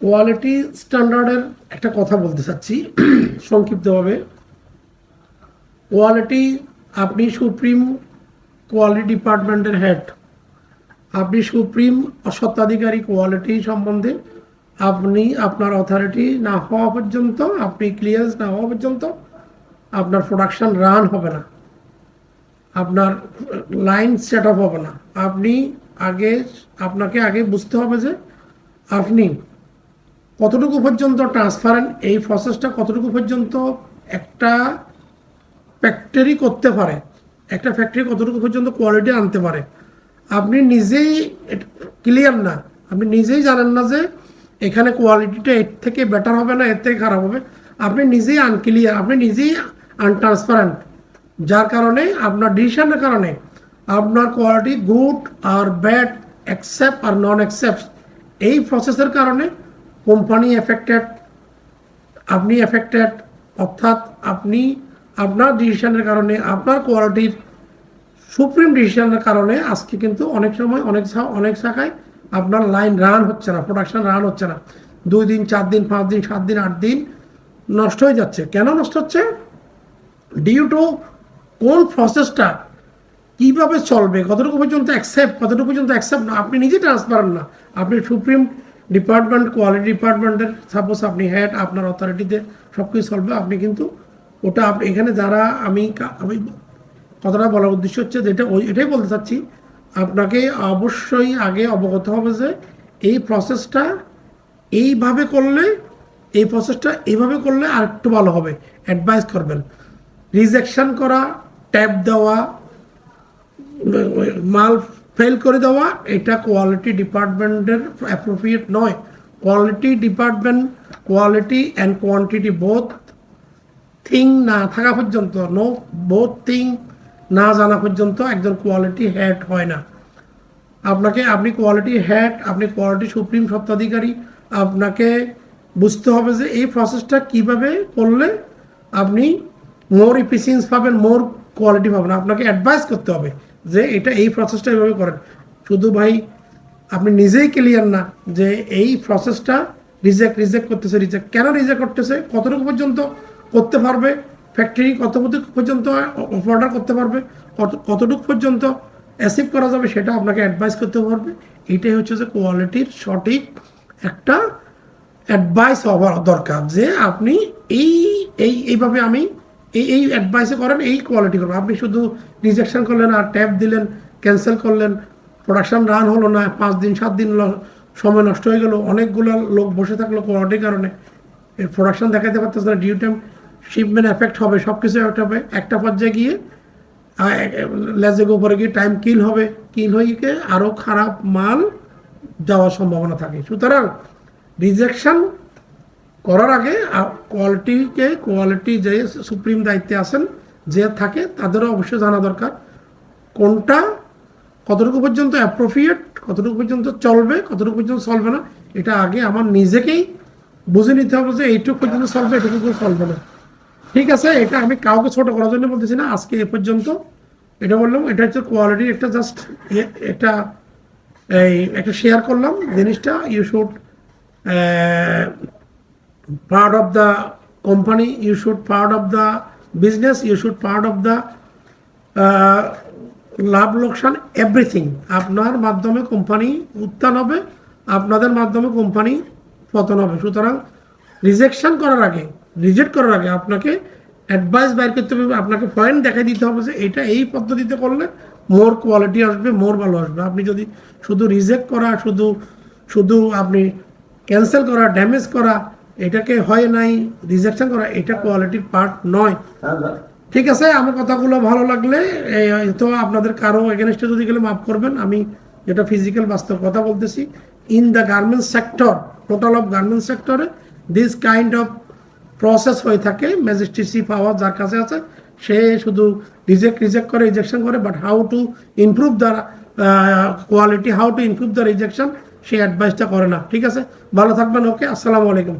Quality স্ট্যান্ডার্ডের একটা কথা বলতে চাচ্ছি সংক্ষিপ্তভাবে। কোয়ালিটি, আপনি সুপ্রিম কোয়ালিটি ডিপার্টমেন্টের হেড, আপনি সুপ্রিম স্বত্বাধিকারী কোয়ালিটি সম্বন্ধে। আপনি আপনার অথরিটি না হওয়া পর্যন্ত, আপনি ক্লিয়ারেন্স না হওয়া পর্যন্ত আপনার প্রোডাকশন রান হবে না, আপনার লাইন সেট আপ হবে না। আপনাকে আগে বুঝতে হবে যে আপনি কতটুকু পর্যন্ত ট্রান্সপারেন্ট, এই প্রসেসটা কতটুকু পর্যন্ত একটা ফ্যাক্টরি করতে পারে, একটা ফ্যাক্টরি কতটুকু পর্যন্ত কোয়ালিটি আনতে পারে। আপনি নিজেই ক্লিয়ার না, আপনি নিজেই জানেন না যে এখানে কোয়ালিটিটা এর থেকে বেটার হবে না এর থেকে খারাপ হবে। আপনি নিজেই আনক্লিয়ার, আপনি নিজেই আনট্রান্সপারেন্ট, যার কারণে আপনার ডিসিশনের কারণে আপনার কোয়ালিটি গুড আর ব্যাড, অ্যাকসেপ্ট আর নন অ্যাকসেপ্ট, এই প্রসেসের কারণে কোম্পানি এফেক্টেড, আপনি এফেক্টেড। অর্থাৎ আপনি আপনার ডিসিশনের কারণে, আপনার কোয়ালিটির সুপ্রিম ডিসিশনের কারণে আজকে কিন্তু অনেক সময় অনেক শাখায় আপনার লাইন রান হচ্ছে না, প্রোডাকশন রান হচ্ছে না। 2 দিন, 4 দিন, 5 দিন, 7 দিন, 8 দিন নষ্ট হয়ে যাচ্ছে। কেন নষ্ট হচ্ছে? ডিউ টু কোন প্রসেসটা কীভাবে চলবে, কতটুকু পর্যন্ত অ্যাকসেপ্ট, কতটুকু পর্যন্ত অ্যাকসেপ্ট না, আপনি নিজে ট্রান্সপারেন্ট না। আপনি সুপ্রিম ডিপার্টমেন্ট, কোয়ালিটি ডিপার্টমেন্টের সাপোজ আপনি হেড, আপনার অথরিটিতে সব কিছু চলবে, আপনি কিন্তু ওটা এখানে যারা আমি কথাটা বলার উদ্দেশ্য হচ্ছে যেটা এটাই বলতে চাচ্ছি, আপনাকে অবশ্যই আগে অবগত হবে যে এই প্রসেসটা এইভাবে করলে, এই প্রসেসটা এইভাবে করলে আর একটু ভালো হবে, অ্যাডভাইস করবেন। রিজেকশন করা, ট্যাপ দেওয়া, মাল ফেল করে দেওয়া, এটা কোয়ালিটি ডিপার্টমেন্টের অ্যাপ্রোপ্রিয়েট নয়। Quality department, quality and quantity both thing না থাকা পর্যন্ত, বোথ থিং না জানা পর্যন্ত একজন কোয়ালিটি হেড হয় না। আপনি কোয়ালিটি হেড, আপনি কোয়ালিটি সুপ্রিম স্বত্বাধিকারী, আপনাকে বুঝতে হবে যে এই প্রসেসটা কিভাবে করলে আপনি মোর এফিসিয়েন্স পাবেন, মোর কোয়ালিটি পাবেন। আপনাকে অ্যাডভাইস করতে হবে যে এটা এই প্রসেসটা এইভাবে করেন। শুধু ভাই আপনি নিজেই ক্লিয়ার না যে এই প্রসেসটা রিজেক্ট করতেছে, কেন রিজেক্ট করতেছে, কতটুকু পর্যন্ত করতে পারবে ফ্যাক্টরি, কতটুকু পর্যন্ত অর্ডার করতে পারবে, কতটুকু পর্যন্ত অ্যাসিভ করা যাবে, সেটা আপনাকে অ্যাডভাইস করতে পারবে। এইটাই হচ্ছে যে কোয়ালিটির সঠিক একটা অ্যাডভাইস হওয়ার দরকার, যে আপনি এইভাবে আমি এই অ্যাডভাইসে করেন, এই কোয়ালিটি করবেন। আপনি শুধু রিজেকশন করলেন আর ট্যাপ দিলেন, ক্যান্সেল করলেন, প্রোডাকশন রান হলো না, 5 দিন 7 দিন সময় নষ্ট হয়ে গেল, অনেকগুলো লোক বসে থাকলো কোয়ালিটির কারণে, প্রোডাকশন দেখাতে পারতেছে না, ডিউ টাইম শিপমেন্ট এফেক্ট হবে, সব কিছু এফেক্ট হবে। একটা পর্যায়ে গিয়ে লেজের উপরে গিয়ে টাইম কিল হবে, কিল হয়ে গিয়ে আরও খারাপ মাল যাওয়ার সম্ভাবনা থাকে। সুতরাং রিজেকশন করার আগে কোয়ালিটি যে সুপ্রিম দায়িত্বে আছেন যে থাকে, তাদেরও অবশ্যই জানা দরকার কোনটা কতটুকু পর্যন্ত অ্যাপ্রোপ্রিয়েট, কতটুকু পর্যন্ত চলবে, কতটুকু পর্যন্ত চলবে না। এটা আগে আমার নিজেকেই বুঝে নিতে হবে যে এইটুকু পর্যন্ত চলবে, এটুকু চলবে না। ঠিক আছে, এটা আমি কাউকে ছোট করার জন্য বলতেছি না, আজকে এ পর্যন্ত এটা বললাম। এটা হচ্ছে কোয়ালিটির একটা জাস্ট একটা শেয়ার করলাম জিনিসটা। You should part of the company, you should part of the business, you should part of the লাভ লোকসান, এভরিথিং। আপনার মাধ্যমে কোম্পানি উত্থান হবে, আপনাদের মাধ্যমে কোম্পানি পতন হবে। সুতরাং রিজেক্ট করার আগে আপনাকে অ্যাডভাইস বাইর করতে হবে, আপনাকে পয়েন্ট দেখাই দিতে হবে যে এটা এই পদ্ধতিতে করলে মোর কোয়ালিটি আসবে, মোর ভালো আসবে। আপনি যদি শুধু রিজেক্ট করা, শুধু আপনি ক্যান্সেল করা, ড্যামেজ করা, এটাকে হয় নাই রিজেকশন করা, এটা কোয়ালিটির পার্ট নয়। ঠিক আছে, আমার কথাগুলো ভালো লাগলে তো আপনাদের কারো এগেনস্টে যদি গেলে মাফ করবেন। আমি যেটা ফিজিক্যাল বাস্তব কথা বলতেছি, in the garments sector, total of garments সেক্টরে দিস কাইন্ড অফ প্রসেস হয়ে থাকে। ম্যাজিস্ট্রেসি পাওয়ার যার কাছে আছে, সে শুধু রিজেক্ট করে, রিজেকশন করে, but how to improve the quality, how to improve the rejection, সেই অ্যাডভাইসটা করে না। ঠিক আছে, ভালো থাকবেন। ওকে, আসসালামু আলাইকুম।